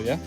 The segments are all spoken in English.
yeah?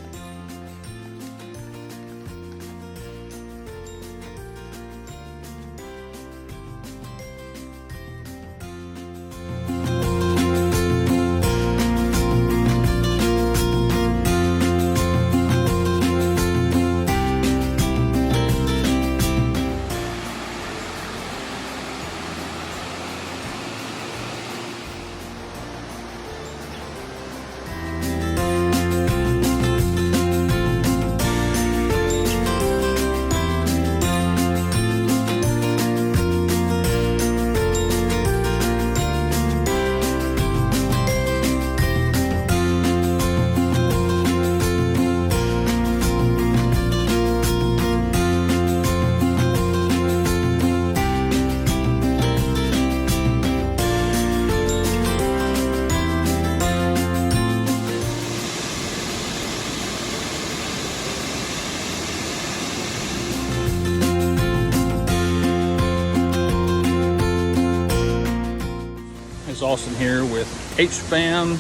It's Austin here with H-Fam.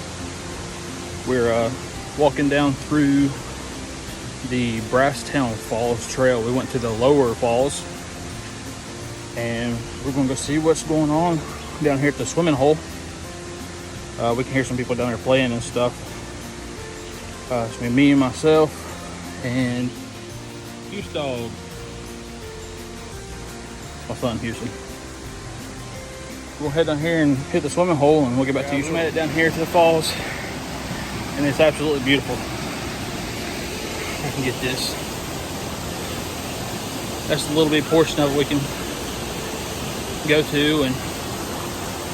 We're walking down through the Brasstown Falls Trail. We went to the lower falls and we're gonna go see what's going on down here at the swimming hole. We can hear some people down there playing and stuff. It's me and myself and Houston dog, my son Houston. We'll head down here and hit the swimming hole and we'll get back to you. We made it down here to the falls and it's absolutely beautiful. I can get this. That's a little bit portion of it we can go to, and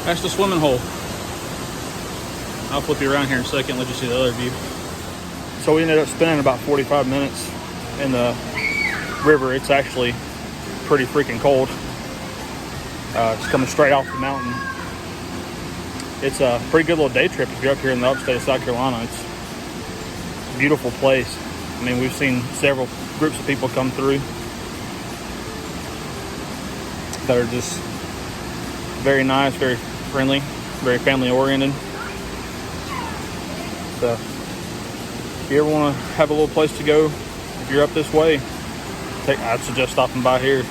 that's the swimming hole. I'll flip you around here in a second, let you see the other view. So we ended up spending about 45 minutes in the river. It's actually pretty freaking cold. It's coming straight off the mountain. It's a pretty good little day trip if you're up here in the upstate of South Carolina. It's a beautiful place. I mean, we've seen several groups of people come through that are just very nice, very friendly, very family oriented. So if you ever want to have a little place to go, if you're up this way, I'd suggest stopping by here.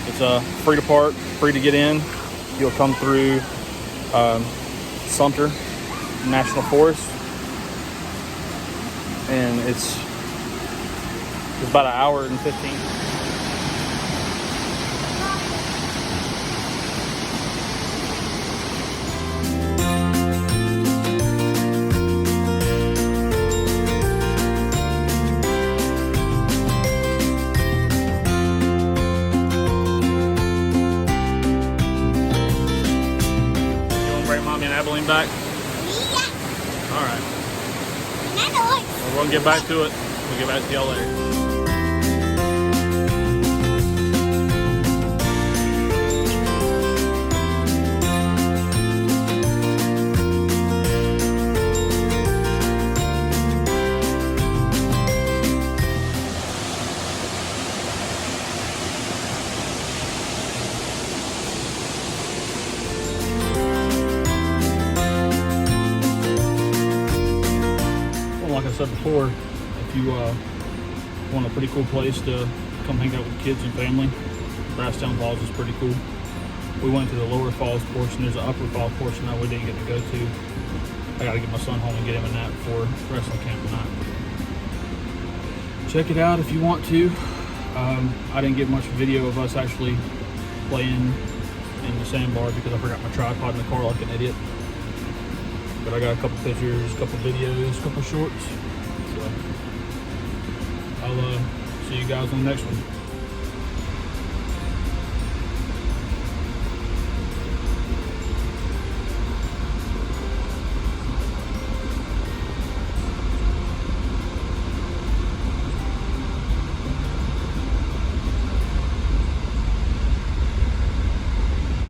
It's free to park, free to get in. You'll come through Sumter National Forest, and it's about an hour and 15. Abilene back? Yeah. All right. Well, we're gonna get back to it. We'll get back to y'all later. Like I said before, if you want a pretty cool place to come hang out with kids and family, Brasstown Falls is pretty cool. We went to the lower falls portion. There's an upper fall portion that we didn't get to go to. I gotta get my son home and get him a nap before wrestling camp tonight. Check it out if you want to. I didn't get much video of us actually playing in the sandbar because I forgot my tripod in the car like an idiot. But I got a couple pictures, a couple videos, a couple shorts. So I'll see you guys on the next one.